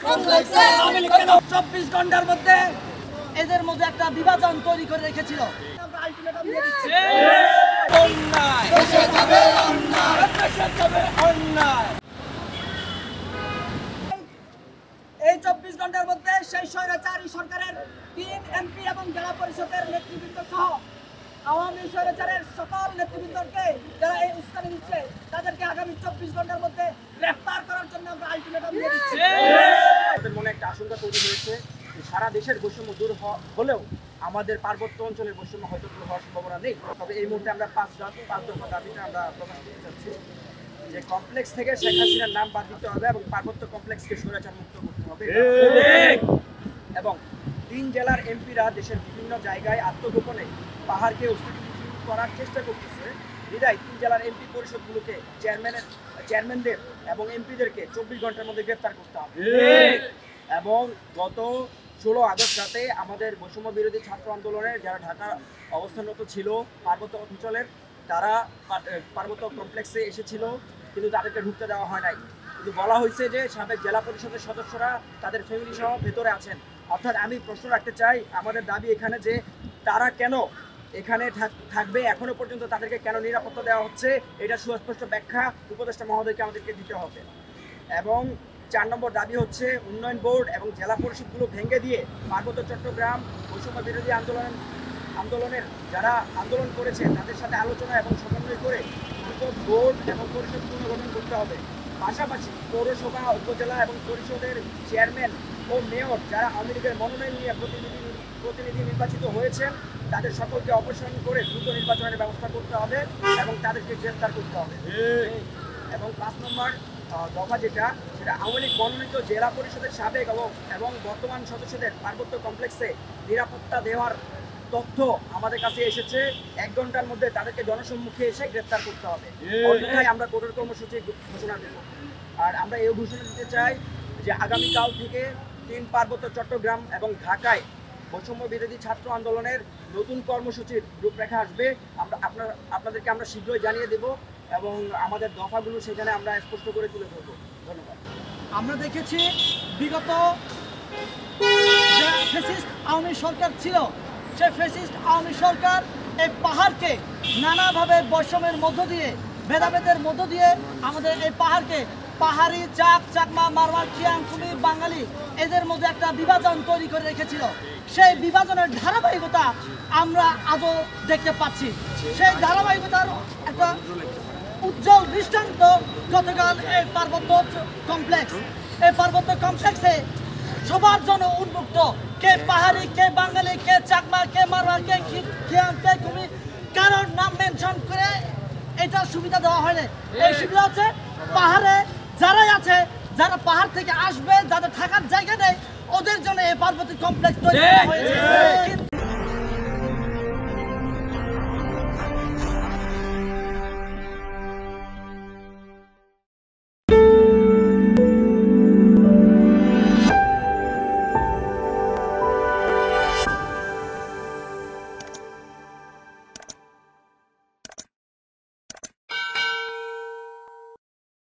24 ঘন্টার মধ্যে এদের মধ্যে একটা বিভাজন তৈরি করে রেখেছিল। এই 24 ঘন্টার মধ্যে সেই স্বৈরাচারী সরকারের 3 এমপি এবং জেলা পরিষদের নেতৃবৃন্দ সহ আওয়ামী স্বৈরাচারের সকল নেতৃবৃন্দকে যারা এই উস্কানি দিচ্ছে তাদেরকে আগামী 24 ঘন্টার মধ্যে গ্রেফতার করার জন্য আমরা আলটিমেটাম দিয়ে দিচ্ছি। আমাদের মনে একটা আশঙ্কা তৈরি হয়েছে যে সারা দেশের বৈষম্য দূর হলেও আমাদের পার্বত্য অঞ্চলের বৈষম্য হয়তো দূর হওয়ার সম্ভাবনা নেই। তবে এই মুহূর্তে আমরা 5 দফা দাবিটা আমরা প্রকাশ করতে চাচ্ছি যে কমপ্লেক্স থেকে শেখ হাসিনার নাম বাদ দিতে হবে এবং পার্বত্য কমপ্লেক্সকে স্বৈরাচার মুক্ত করতে হবে এবং 3 জেলার এমপিরা দেশের বিভিন্ন জায়গায় আত্মগোপনে পাহাড়কে অস্থিতিশীল করার চেষ্টা করতেছে। বিদায় 3 জেলার এমপি পরিষদগুলোকে চেয়ারম্যানদের এবং এমপিদেরকে 24 ঘন্টার মধ্যে গ্রেফতার করতে হবে এবং গত 16 আগস্ট রাতে আমাদের বৈষম্য বিরোধী ছাত্র আন্দোলনের যারা ঢাকা অবস্থানরত ছিল পার্বত্য অঞ্চলের তারা পার্বত্য কমপ্লেক্সে এসেছিল, কিন্তু তাদেরকে ঢুকতে দেওয়া হয় নাই। কিন্তু বলা হয়েছে যে সাবেক জেলা পরিষদের সদস্যরা তাদের ফ্যামিলি সহ ভেতরে আছেন। অর্থাৎ আমি প্রশ্ন রাখতে চাই, আমাদের দাবি এখানে যে তারা কেন এখানে থাকবে, এখনো পর্যন্ত তাদেরকে কেন নিরাপত্তা দেওয়া হচ্ছে, এটা সুস্পষ্ট ব্যাখ্যা উপদেষ্টা মহোদয়কে আমাদেরকে দিতে হবে। এবং 4 নম্বর দাবি হচ্ছে উন্নয়ন বোর্ড এবং জেলা পরিষদগুলো ভেঙে দিয়ে পার্বত্য চট্টগ্রাম বৈষম্য বিরোধী আন্দোলনের যারা আন্দোলন করেছে তাদের সাথে আলোচনা এবং সমন্বয় করে দ্রুত বোর্ড এবং পরিষদ পুনর্গঠন করতে হবে। পাশাপাশি পৌরসভা, উপজেলা এবং পরিষদের চেয়ারম্যান ও মেয়র যারা আওয়ামী লীগের মনোনয়ন নিয়ে প্রতিনিধি নির্বাচিত হয়েছেন তাদের সকলকে অপসারণ করে দ্রুত নির্বাচনের ব্যবস্থা করতে হবে এবং তাদেরকে গ্রেফতার করতে হবে। এবং 5 নম্বর দফা সেটা আওয়ামী লীগ মনোনীত জেলা পরিষদের সাবেক এবং বর্তমান সদস্যদের পার্বত্য কমপ্লেক্সে নিরাপত্তা দেওয়ার তথ্য আমাদের কাছে এসেছে। 1 ঘন্টার মধ্যে তাদেরকে জনসম্মুখে এসে গ্রেফতার করতে হবে, অন্যথায় আমরা কঠোর কর্মসূচি ঘোষণা দেব। আর আমরা এই ঘোষণা দিতে চাই যে আগামীকাল থেকে 3 পার্বত্য চট্টগ্রাম এবং ঢাকায় বৈষম্য বিরোধী ছাত্র আন্দোলনের নতুন কর্মসূচির রূপরেখা আসবে। আপনাদেরকে আমরা শীঘ্রই জানিয়ে দেব এবং আমাদের দফাগুলো সেখানে আমরা স্পষ্ট করে তুলে ধরব। ধন্যবাদ। আমরা দেখেছি বিগত যে ফ্যাসিস্ট আওয়ামী সরকার ছিল, সেই ফ্যাসিস্ট আওয়ামী সরকার এই পাহাড়কে নানাভাবে বৈষম্যের মধ্য দিয়ে, ভেদাভেদের মধ্য দিয়ে আমাদের এই পাহাড়কে পাহাড়ি, চাকমা, মারওয়ার, চিয়াং, কুমির, বাঙালি এদের মধ্যে একটা বিভাজন তৈরি করে রেখেছিল। সেই বিভাজনের ধারাবাহিকতা আমরা আজও দেখতে পাচ্ছি। সেই ধারাবাহিকতার একটা উজ্জ্বল দৃষ্টান্ত গতকাল এই পার্বত্য কমপ্লেক্সে সবার জন্য উন্মুক্ত। কে পাহাড়ি, কে বাঙালি, কে চাকমা, কে মারওয়ার, কে খিয়াং, কে কুমি, কারোর নাম মেনশন করে এটা সুবিধা দেওয়া হয়নি। এই সুবিধা হচ্ছে পাহাড়ে যারাই আছে, যারা পাহাড় থেকে আসবে, যাদের থাকার জায়গা নেই, ওদের জন্য এই পার্বত্য কমপ্লেক্স তৈরি করা হয়েছে। কিন্তু